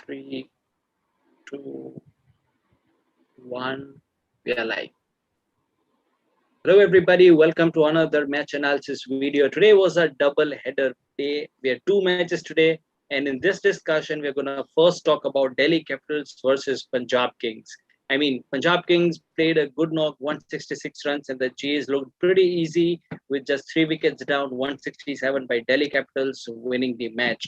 Three, two, one. We are live. Hello, everybody. Welcome to another match analysis video. Today was a double header day. We had two matches today. And in this discussion, we're going to first talk about Delhi Capitals versus Punjab Kings. I mean, Punjab Kings played a good knock, 166 runs, and the Jays looked pretty easy with just 3 wickets down, 167 by Delhi Capitals winning the match.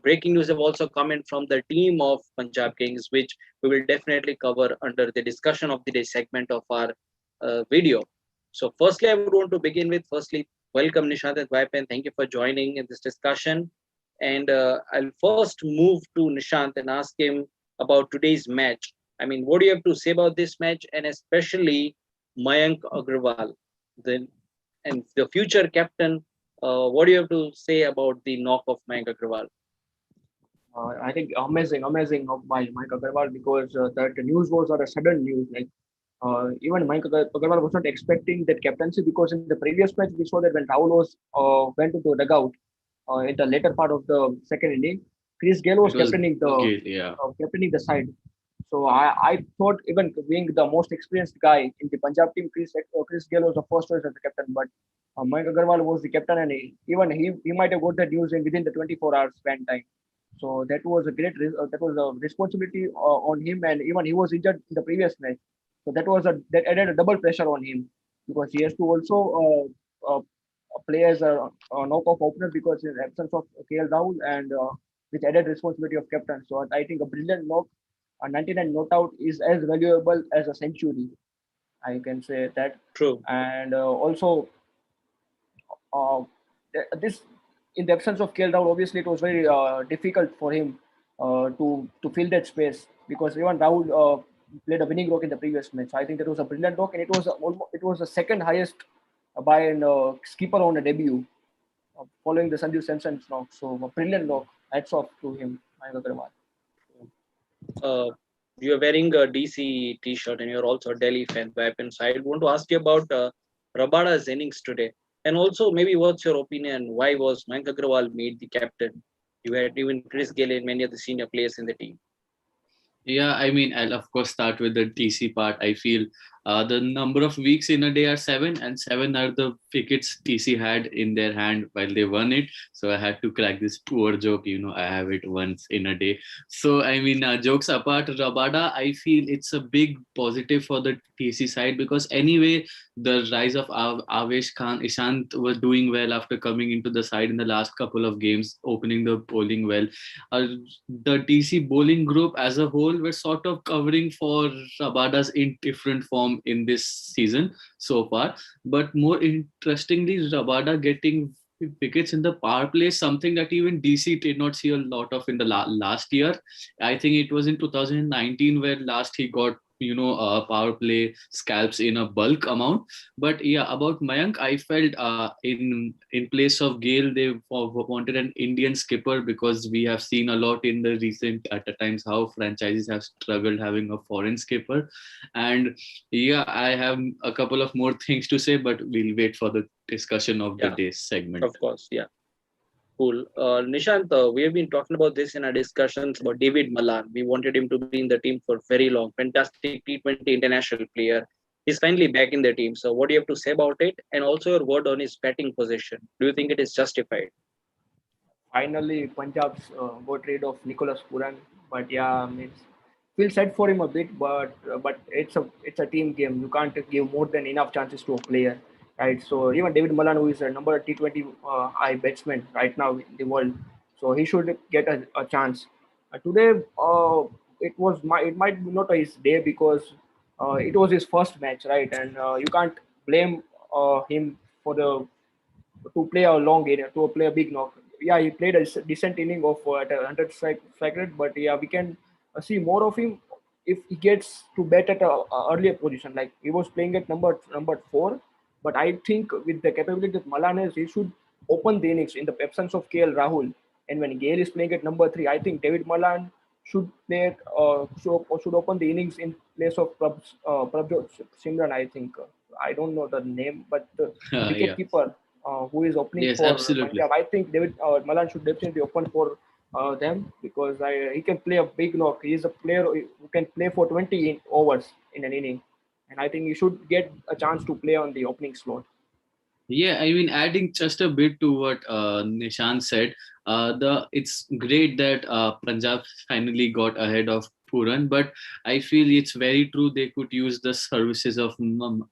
Breaking news have also come in from the team of Punjab Kings, which we will definitely cover under the discussion of the day segment of our video. So, firstly, I would want to begin with welcome Nishant and Vaipan. Thank you for joining in this discussion. And I'll first move to Nishant and ask him about today's match. I mean, what do you have to say about this match, and especially Mayank Agrawal, the future captain? What do you have to say about the knock of Mayank Agrawal? I think amazing of Mike Agarwal because that news was a sudden news. Like even Mike Agarwal was not expecting that captaincy because in the previous match we saw that when Rahul was went into the dugout in the later part of the second inning, Chris Gayle was captaining the side. So I thought even being the most experienced guy in the Punjab team, Chris Gayle was the first choice as the captain, but Mike Agarwal was the captain, and he might have got the news in within the 24 hours span time. So that was that was a responsibility on him, and even he was injured in the previous match. So that added a double pressure on him because he has to also play as a knock-off opener because in absence of KL Rahul and with added responsibility of captain. So I think a brilliant knock, a 99 not out is as valuable as a century. I can say that. True. And also this in the absence of KL Rahul, obviously it was very difficult for him to fill that space because even Rahul played a winning knock in the previous match. So I think that was a brilliant knock, and it was the second highest by a skipper on a debut, following the Sanju Samson's knock. So a brilliant knock. Hats off to him, Mayank Agarwal. You're wearing a DC t-shirt and you're also a Delhi fan. So I want to ask you about Rabada's innings today. And also, maybe what's your opinion? Why was Mayank Agrawal made the captain? You had even Chris Gayle and many of the senior players in the team. Yeah, I mean, I'll of course start with the TC part. I feel the number of weeks in a day are 7, and 7 are the wickets TC had in their hand while they won it. So I had to crack this poor joke, I have it once in a day. So, I mean, jokes apart, Rabada, I feel it's a big positive for the TC side because anyway, the rise of Avesh Khan, Ishant were doing well after coming into the side in the last couple of games, opening the bowling well. The TC bowling group as a whole were sort of covering for Rabada's indifferent form in this season so far. But more interestingly, Rabada getting wickets in the power play, something that even DC did not see a lot of in the last year. I think it was in 2019 where last he got power play scalps in a bulk amount. But yeah, about Mayank, I felt in place of Gayle, they wanted an Indian skipper because we have seen a lot in the recent at times how franchises have struggled having a foreign skipper. And yeah, I have a couple of more things to say, but we'll wait for the discussion of the day's segment. Of course, yeah. Cool. Nishant, we have been talking about this in our discussions about David Malan. We wanted him to be in the team for very long. Fantastic T20 international player. He's finally back in the team. So what do you have to say about it? And also your word on his batting position. Do you think it is justified? Finally, Punjab's got rid of Nicholas Puran. But yeah, feels sad for him a bit, but it's a team game. You can't give more than enough chances to a player, right? So even David Malan, who is a number T20 high batsman right now in the world, so he should get a chance. Today, it might be not his day because it was his first match, right? And you can't blame him for the to play a long area, to play a big knock. Yeah, he played a decent inning of at a 100 strike rate, but yeah, we can see more of him if he gets to bat at a earlier position. Like he was playing at number 4, but I think with the capability that Malan has, he should open the innings in the absence of KL Rahul. And when Gayle is playing at number 3, I think David Malan should play should open the innings in place of Prabjot Simran. I think I don't know the name, but the wicket keeper who is opening for absolutely. Punjab. I think David Malan should definitely open for them because he can play a big knock. He is a player who can play for 20 overs in an inning, and I think he should get a chance to play on the opening slot. Yeah, I mean, adding just a bit to what Nishant said, the it's great that Punjab finally got ahead of Puran, but I feel it's very true they could use the services of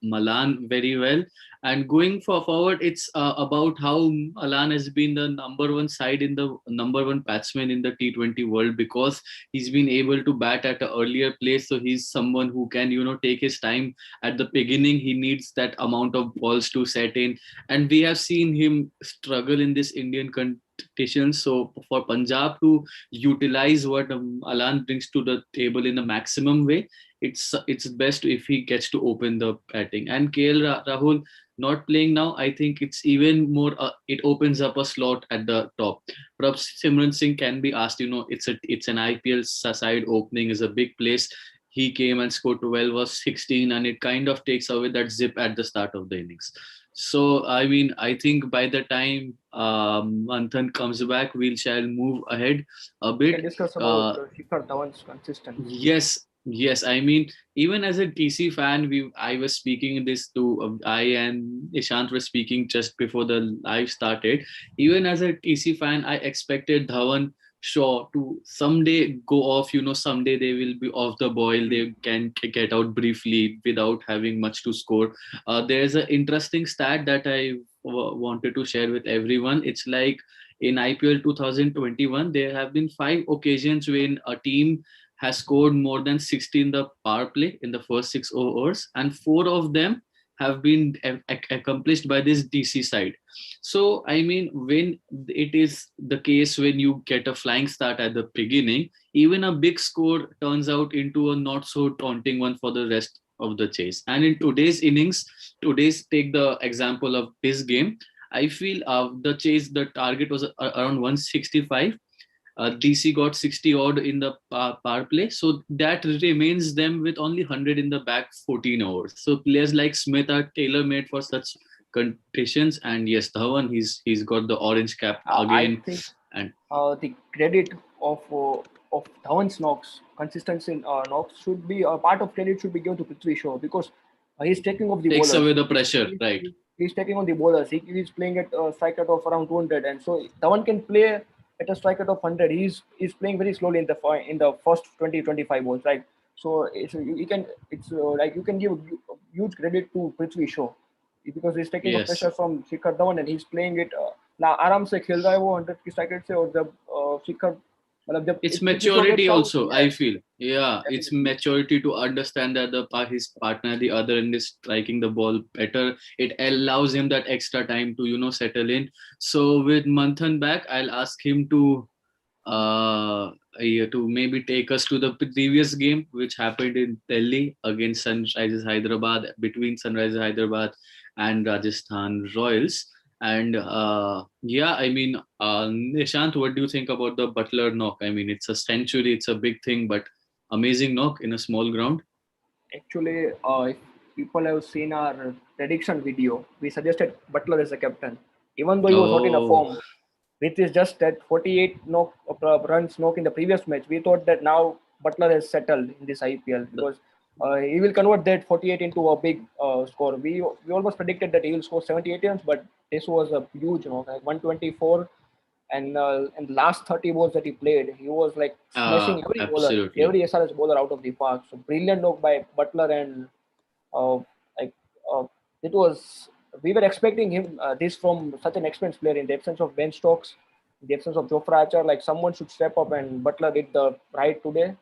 Malan very well. And going forward, it's about how Malan has been the number one side in the number one batsman in the T20 world because he's been able to bat at an earlier place. So he's someone who can, take his time at the beginning. He needs that amount of balls to set in, and we have seen him struggle in this Indian competition. So for Punjab to utilize what Alan brings to the table in a maximum way, it's best if he gets to open the batting. And KL Rahul not playing now, I think it's even more. It opens up a slot at the top. Perhaps Simran Singh can be asked. It's an IPL side opening is a big place. He came and scored 12 or 16, and it kind of takes away that zip at the start of the innings. So, I mean, I think by the time Manthan comes back, we shall move ahead a We can bit. discuss about Shikhar Dhawan's consistency. Yes. I mean, even as a TC fan, I was speaking this to I and Ishant were speaking just before the live started. Even as a TC fan, I expected Dhawan Shaw to someday go off. Someday they will be off the boil. They can get out briefly without having much to score. There's an interesting stat that I wanted to share with everyone. It's like in IPL 2021, there have been 5 occasions when a team has scored more than 60 in the power play in the first 6 overs, and 4 of them have been accomplished by this DC side. So, I mean, when it is the case when you get a flying start at the beginning, even a big score turns out into a not so taunting one for the rest of the chase. And in today's innings, take the example of this game. I feel the target was around 165. DC got 60 odd in the power play, so that remains them with only 100 in the back 14 overs. So players like Smith are tailor made for such conditions. And yes, Dhawan, he's got the orange cap I again. think And the credit of Dhawan's knocks, consistency in knocks should be a part of credit should be given to Prithvi Shaw because he's taking off the takes bowlers. away the pressure, right? He's taking on the bowlers. He's playing at a strike rate of around 200, and so Dhawan can play at a strike rate of 100. He's playing very slowly in the first 20-25 balls, right? So like you can give huge credit to Prithvi Shaw because he's taking a Yes, pressure from Shikhar Dhawan and he's playing it. ना आराम से खेल रहा है वो 100 की strike rate से और जब शिखर मतलब जब it's Prithvi Shaw maturity gets out also, I feel. Yeah, it's definitely maturity to understand that his partner, the other end, is striking the ball better. It allows him that extra time to settle in. So with Manthan back, I'll ask him uh to maybe take us to the previous game which happened in Delhi against Sunrisers Hyderabad, between Sunrisers Hyderabad and Rajasthan Royals. And yeah, I mean, Nishant, what do you think about the Butler knock? I mean, it's a century, it's a big thing, but amazing knock in a small ground. actually if people have seen our prediction video we suggested Butler as a captain even though he was not in a Oh, form with his just that 48 knock runs knock in the previous match we thought that now Butler has settled in this IPL the, because he will convert that 48 into a big score. We almost predicted that he will score 78 runs, but this was a huge knock, like 124. And in the last 30 balls that he played, he was like smashing absolutely. every SRH bowler out of the park. So brilliant knock by Butler, and uh, like uh, it was. We were expecting him this from such an experienced player in the absence of Ben Stokes, in the absence of Jofra Archer. Like someone should step up, and Butler did the right today.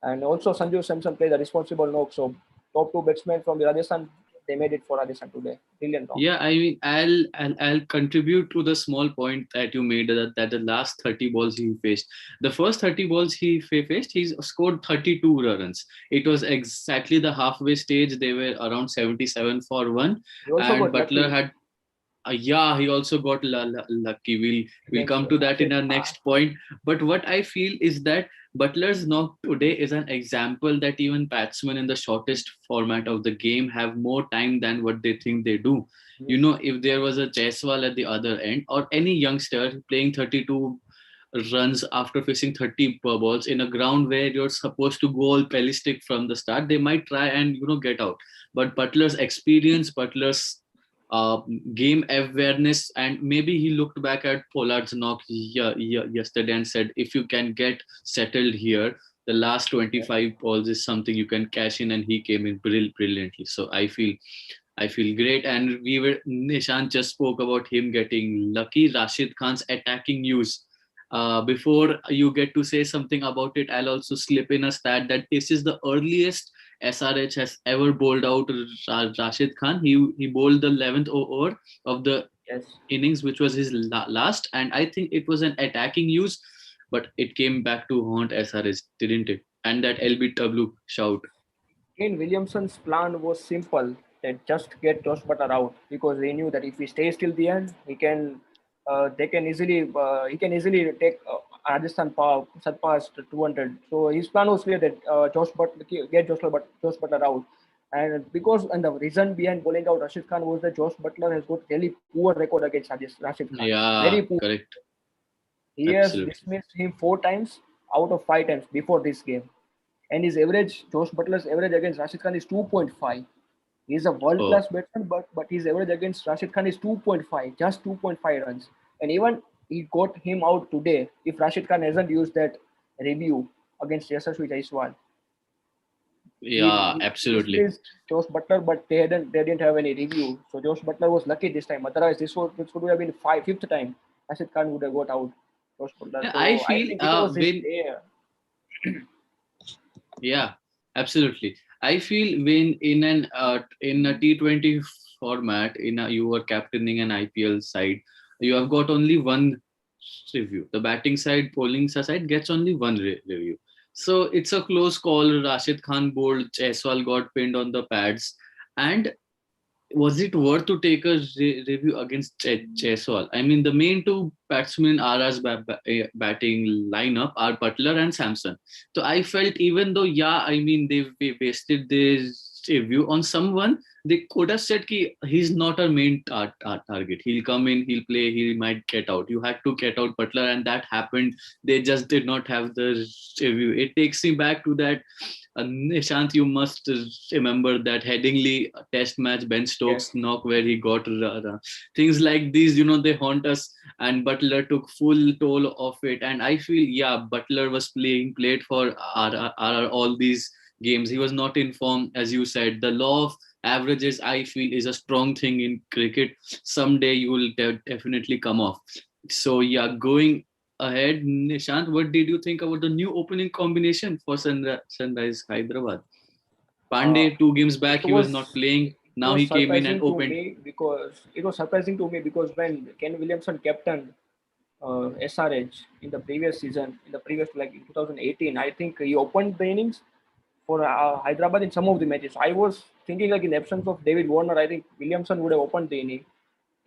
And also Sanju Samson played a responsible knock. So top two batsmen from the Rajasthan, they made it for Rajasthan today. Brilliant knock. Yeah, I mean, I'll contribute to the small point that you made that the last 30 balls he faced, the first 30 balls he faced, he's scored 32 runs. It was exactly the halfway stage. They were around 77 for one, He also and got Butler lucky had yeah, he also got lucky. We'll against come to that in Ashit. our next point. But what I feel is that Butler's knock today is an example that even batsmen in the shortest format of the game have more time than what they think they do. If there was a Jaiswal at the other end or any youngster playing 32 runs after facing 30 balls in a ground where you're supposed to go all ballistic from the start. They might try and get out, but Butler's experience, Butler's uh, game awareness, and maybe he looked back at Pollard's knock yesterday and said, if you can get settled here, the last 25 balls is something you can cash in, and he came in brilliantly. So I feel great. And Nishant just spoke about him getting lucky. Rashid Khan's attacking use. Before you get to say something about it, I'll also slip in a stat that this is the earliest SRH has ever bowled out Rashid Khan. He bowled the 11th over of the Yes. innings, which was his last. And I think it was an attacking use, but it came back to haunt SRH, didn't it? And that LBW shout. Kane Williamson's plan was simple, that just get Josh Buttler out, because they knew that if he stays till the end, he can easily take Rajasthan power surpassed 200. So his plan was clear that Josh Buttler out. And the reason behind bowling out Rashid Khan was that Josh Buttler has got really poor record against Rashid Khan. Yeah, Very poor. correct. He has Absolutely. dismissed him 4 times out of 5 times before this game. And his average, Josh Butler's average against Rashid Khan is 2.5. He's a world Oh, class batsman, but his average against Rashid Khan is 2.5, just 2.5 runs. And even he got him out today if Rashid Khan hasn't used that review against Yashasvi Jaiswal. yeah, He absolutely. dismissed Josh Butler, but they didn't have any review. So Josh Butler was lucky this time. Otherwise, this would have been fifth time Rashid Khan would have got out Josh Butler. Yeah, I So I feel think it was his when day. yeah, absolutely. I feel when in a T20 format, you are captaining an IPL side, you have got only one review. The batting side, bowling side gets only one review. So it's a close call. Rashid Khan bowled, Jaiswal got pinned on the pads, and was it worth to take a review against Jaiswal? I mean, the main two batsmen RR's batting lineup are Butler and Samson. So I felt, even though, yeah, I mean, they wasted this review on someone, they could have said he's not our main target. He'll come in, he'll play, he might get out. You had to get out Butler, and that happened. They just did not have the review. It takes me back to that Nishant, you must remember that Headingley test match, Ben Yes. Stokes knock where he got things like these, they haunt us, and Butler took full toll of it. And I feel, yeah, Butler was played for all these games. He was not in form, as you said. The law of averages, I feel, is a strong thing in cricket. Someday you will definitely come off. So, yeah, going ahead, Nishant, what did you think about the new opening combination for Sunrise Hyderabad? Uh, Pandey, 2 games back, it he was not was playing. it Now was he came in and surprising to opened. me because when Ken Williamson captained SRH in the previous season, like in 2018, I think he opened the innings for Hyderabad in some of the matches. I was thinking, like, in the absence of David Warner, I think Williamson would have opened the inning.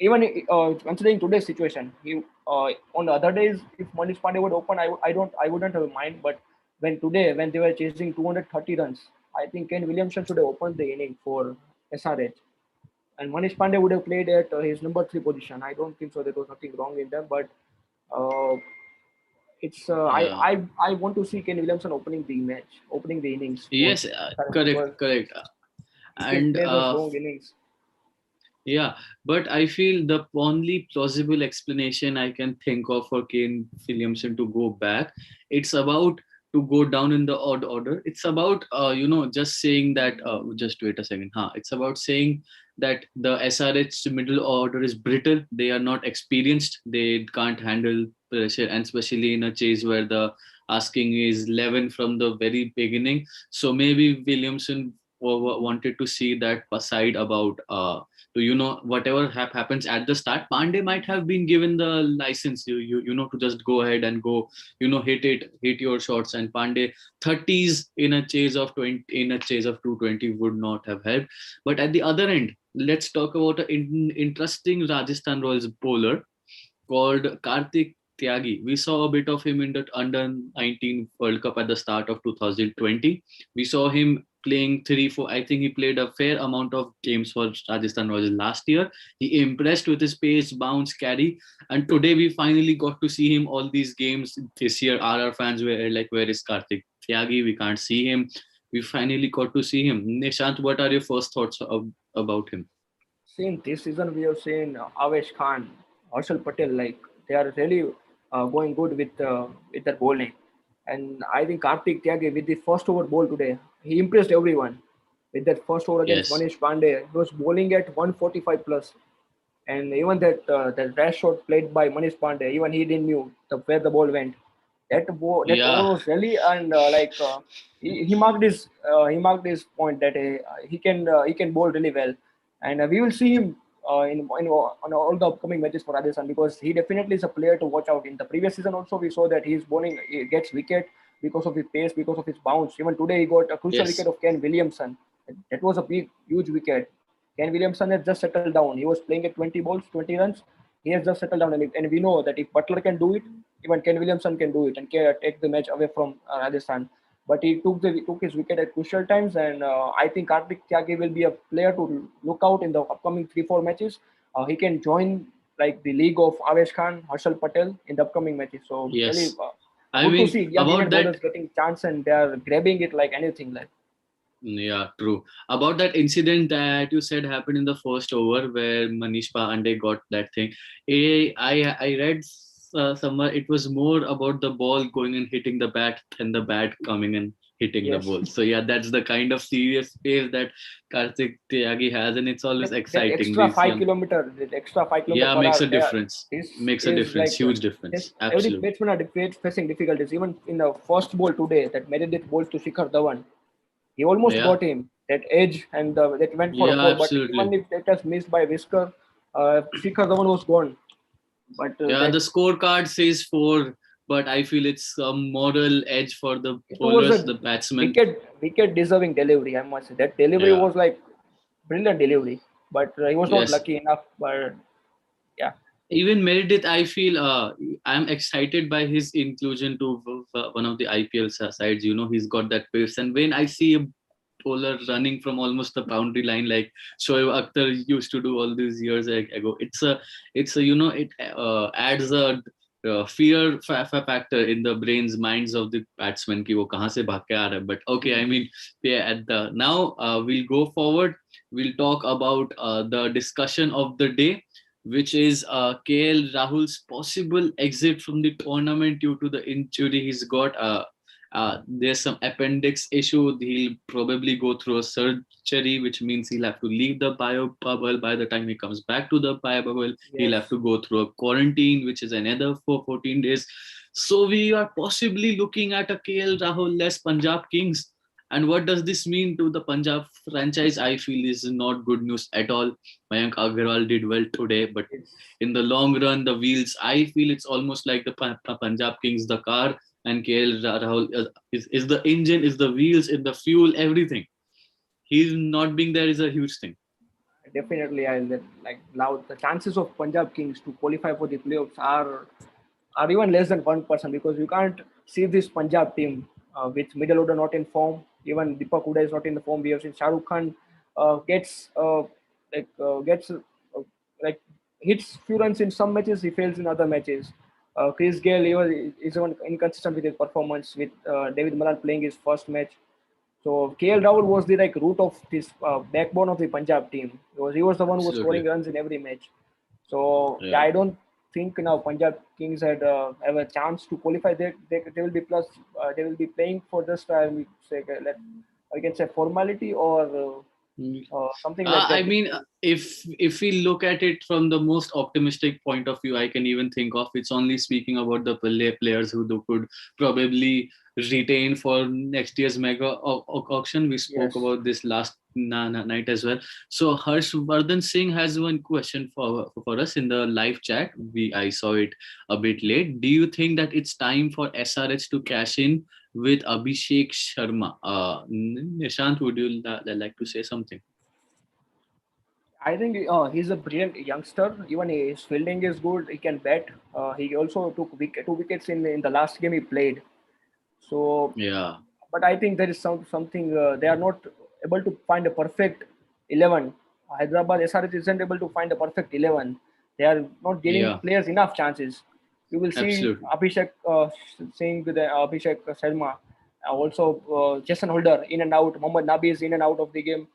Even considering today's situation, he on the other days, if Manish Pandey would open, I wouldn't have a mind. But when they were chasing 230 runs, I think Ken Williamson should have opened the inning for SRH, and Manish Pandey would have played at his number 3 position. I don't think so. There was nothing wrong in them, but uh, it's Yeah. I want to see Ken Williamson opening the innings for Yes, SRH, correct, because correct. he can And play those long innings. yeah, but I feel the only plausible explanation I can think of for Kane Williamson to go back, it's about to go down in the odd order. It's about just saying that. Just wait a second. It's about saying that the SRH middle order is brittle. They are not experienced. They can't handle pressure, and especially in a chase where the asking is 11 from the very beginning. So maybe Williamson wanted to see that side about. So whatever happens at the start, Pandey might have been given the license, to just go ahead and go, hit your shots. And Pandey 30s in a chase of 20, in a chase of 220 would not have helped. But at the other end, let's talk about an interesting Rajasthan Royals bowler called Karthik Tyagi. We saw a bit of him in the under 19 World Cup at the start of 2020. We saw him playing 3-4. I think he played a fair amount of games for Rajasthan Royals last year. He impressed with his pace, bounce, carry, and today we finally got to see him all these games this year. RR fans were like, "Where is Karthik Tyagi? We can't see him." We finally got to see him. Nishant, what are your first thoughts about him? Seen this season, we have seen Avesh Khan, Harshal Patel, like they are really going good with their bowling. And I think Kartik Tyagi with the first over ball today, he impressed everyone. With that first over against Yes, Manish Pandey, he was bowling at 145 plus. And even that rash shot played by Manish Pandey, even he didn't knew where the ball went. That over yeah, was really and he marked his point that he can bowl really well, and we will see him in on all the upcoming matches for Rajasthan because he definitely is a player to watch out. In the previous season also we saw that he's bowling he gets wicket because of his pace, because of his bounce. Even today he got a crucial wicket yes, of Ken Williamson. That was a big huge wicket. Ken Williamson has just settled down. He was playing at 20 balls, 20 runs. He has just settled down, and we know that if Butler can do it, even Ken Williamson can do it and can take the match away from Rajasthan. But he took his wicket at crucial times, and I think Kartik Tyagi will be a player to look out in the upcoming 3-4 matches. He can join like the league of Avesh Khan, Harshal Patel in the upcoming matches. So really yes. I good to mean, see young about Indian that. bowlers getting chance and they are grabbing it like anything. Like Yeah, true. About that incident that you said happened in the first over where Manish Pandey got that thing. I read somewhere it was more about the ball going and hitting the bat than the bat coming and hitting the yes, ball. So yeah, that's the kind of serious pace that Karthik Tyagi has, and it's always that exciting. extra These five young, kilometer, that extra 5 kilometer yeah, per makes hour, a difference. Makes a is difference. like Huge this, difference. every Absolutely. batsman are facing difficulties. Even in the first ball today, that Meredith bowls to Shikhar Dhawan, he almost Yeah. got him that edge and that went for a Yeah. four. But even Absolutely. if that was missed by Whisker, Shikhar Dhawan was gone. But Yeah, that the scorecard says 4, but I feel it's a moral edge for the it was bowlers, a the batsmen. wicket deserving delivery. I must say that delivery Yeah. was like brilliant delivery, but he was not Yes. lucky enough. But yeah, Even Meredith, I feel I'm excited by his inclusion to one of the IPL sides. You know, he's got that pace, and when I see a bowler running from almost the boundary line like Shoaib Akhtar used to do all these years ago, it's a it adds a fear factor in the brains minds of the batsman ki wo kahan se bhag ke aa raha hai. But okay, I mean, yeah, at the now we'll go forward. We'll talk about the discussion of the day, which is KL Rahul's possible exit from the tournament due to the injury he's got. There's some appendix issue. He'll probably go through a surgery, which means he'll have to leave the bio bubble. By the time he comes back to the bio bubble, he'll have yes. to go through a quarantine, which is another for 14 days. So we are possibly looking at a KL Rahul less Punjab Kings. And what does this mean to the Punjab franchise? I feel this is not good news at all. Mayank Agarwal did well today, but It's in the long run, the wheels, I feel it's almost like the Punjab Kings, the car, and KL Rahul is the engine, is the wheels, is the fuel, everything. He's not being there is a huge thing. definitely like now the chances of Punjab Kings to qualify for the playoffs are even less than 1% because you can't see this Punjab team with middle order not in form. Even Deepak Huda is not in the form. We have seen Shah Rukh Khan gets like hits few runs in some matches, he fails in other matches. Chris Gale is even inconsistent with his performance. With David Malan playing his first match, so KL Rahul was the like root of this backbone of the Punjab team. He was the one who was scoring Absolutely. runs in every match. So yeah, Yeah. I don't think now Punjab Kings had have a chance to qualify. They will be plus they will be playing for just say I can say formality or something like I that. mean, if we look at it from the most optimistic point of view, I can even think of it's only speaking about the players who could probably retain for next year's mega auction. We spoke Yes. about this last night as well. So Harshvardhan Singh has one question for us in the live chat. I saw it a bit late. Do you think that it's time for SRH to cash in with Abhishek Sharma? Nishant, would you like to say something? I think he's a brilliant youngster. Even his fielding is good. He can bat. He also took 2 wickets in the last game he played. So Yeah. but I think there is something they are not able to find a perfect 11. Hyderabad SRH isn't able to find a perfect 11. They are not giving Yeah, players enough chances. You will see absolutely. Abhishek Singh with Abhishek Sharma, also Jason Holder in and out. Mohammad Nabi is in and out of the game.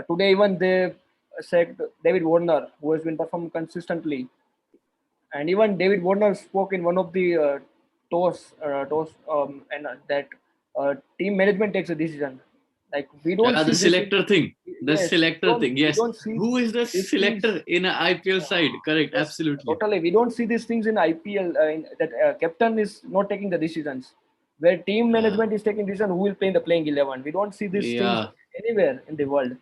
Today even they sacked David Warner, who has been performing consistently, and even David Warner spoke in one of the toss, and that team management takes a decision. Like we don't Yeah, see the this in selector thing. The yes, selector thing. we Yes. don't see Who is the these things. selector in an IPL side? Correct. Yes, Absolutely. totally. We don't see these things in IPL. That captain is not taking the decisions. Where team Uh, management is taking decision who will play in the playing 11. We don't see these things yeah. anywhere in the world.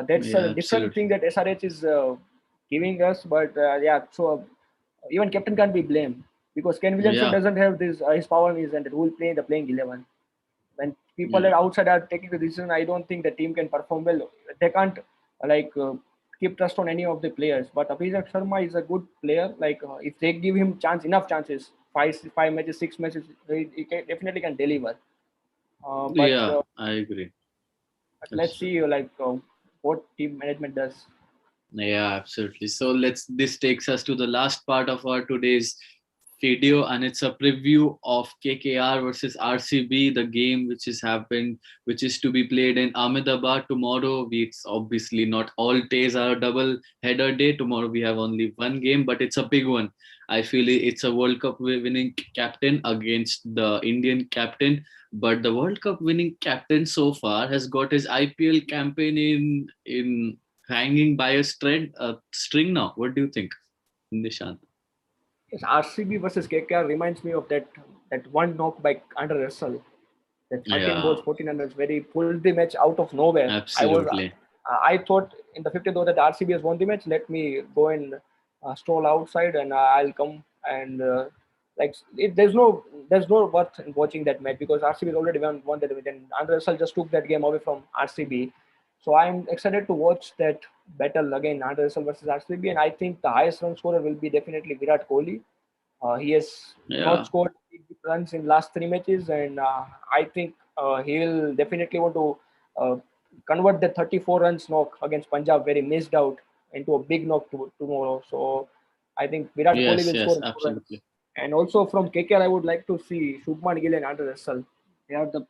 That's Yeah. a different thing Absolutely. that SRH is giving us. But yeah, so even captain can't be blamed because Ken Williamson Yeah. doesn't have this his power is and who will play in the playing 11. When people Yeah. are outside are taking the decision, I don't think the team can perform well. They can't like keep trust on any of the players. But Abhishek Sharma is a good player. Like if they give him enough chances, five matches, 6 matches, definitely can deliver. But Yeah. I agree. let's Absolutely. see what team management does. Yeah, absolutely. So this takes us to the last part of our today's video, and it's a preview of KKR versus RCB, the game which is happened, which is to be played in Ahmedabad tomorrow. It's obviously not all days are a double header day. Tomorrow we have only one game, but it's a big one. I feel it's a World Cup winning captain against the Indian captain, but the World Cup winning captain so far has got his IPL campaign in hanging by a string now. What do you think, Nishant? Yes, RCB versus KKR reminds me of that one knock by Andre Russell. The 13 balls, Yeah, 14 runs, very pulled the match out of nowhere. absolutely. I thought in the 50th over that RCB has won the match. Let me go and stroll outside, and I'll come and there's no worth in watching that match because RCB has already won that match, and Andre Russell just took that game away from RCB. So I'm excited to watch that battle again, Andre Russell versus RCB, and I think the highest run scorer will be definitely Virat Kohli. He has not Yeah, scored big runs in last 3 matches, and I think he will definitely want to uh, convert the 34 runs knock against Punjab, where he missed out, into a big knock tomorrow. So I think Virat Kohli yes, will yes, score more runs. absolutely. And also from KKR, I would like to see Shubman Gill and Andre Russell.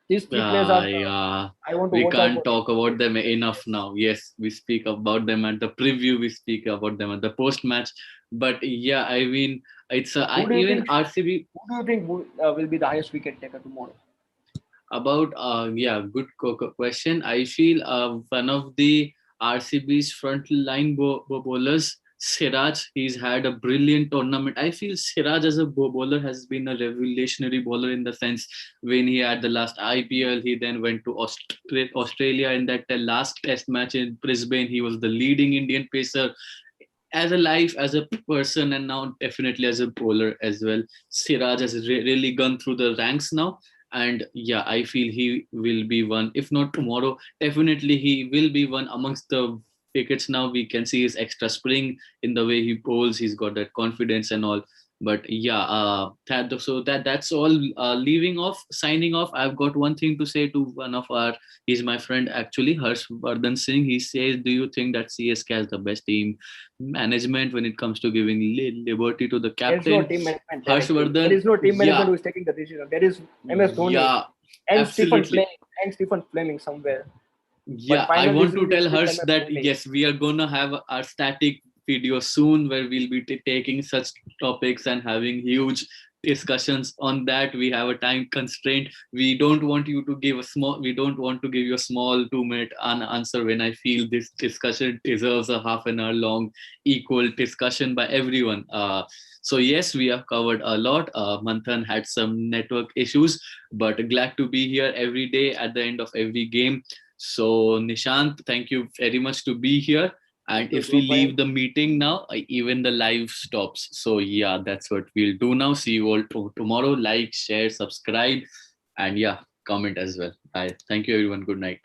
These three players are Yeah, I want to we watch out for can't these talk three about players. them enough now. Yes, we speak about them at the preview. We speak about them at the post match. But yeah, I mean, Who do you even think? RCB. Who do you think will be the highest wicket taker tomorrow? About yeah, good question. I feel one of the RCB's front line bowlers, Siraj, he's had a brilliant tournament. I feel Siraj as a bowler has been a revolutionary bowler in the sense when he had the last IPL, he then went to Australia in that last test match in Brisbane. He was the leading Indian pacer as a life, as a person, and now definitely as a bowler as well. Siraj has really gone through the ranks now. And yeah, I feel he will be one, if not tomorrow, definitely he will be one amongst the wickets. Now we can see his extra spring in the way he bowls. He's got that confidence and all. But yeah, that's all. Leaving off, signing off. I've got one thing to say to one of our. He's my friend actually, Harshvardhan Singh. He says, "Do you think that CSK has the best team management when it comes to giving liberty to the There's no captain?" team management directly. There Harshvardhan, is no team management yeah, who is taking the decision. There is MS Dhoni yeah, and absolutely. Stephen Fleming somewhere. But Yeah, I final want to decision is tell with Harsh MS that Dhoni. yes, we are gonna have our static video soon where we'll be taking such topics and having huge discussions on that. We have a time constraint. We don't want you to give a small. We don't want to give you a small 2 minute answer when I feel this discussion deserves a half an hour long equal discussion by everyone. So yes, we have covered a lot. Manthan had some network issues, but glad to be here every day at the end of every game. So, Nishant, thank you very much to be here. And Thank you, if we Dhruv. leave the meeting now, even the live stops. So, yeah, that's what we'll do now. See you all tomorrow. Like, share, subscribe, and yeah, comment as well. Bye. Thank you, everyone. Good night.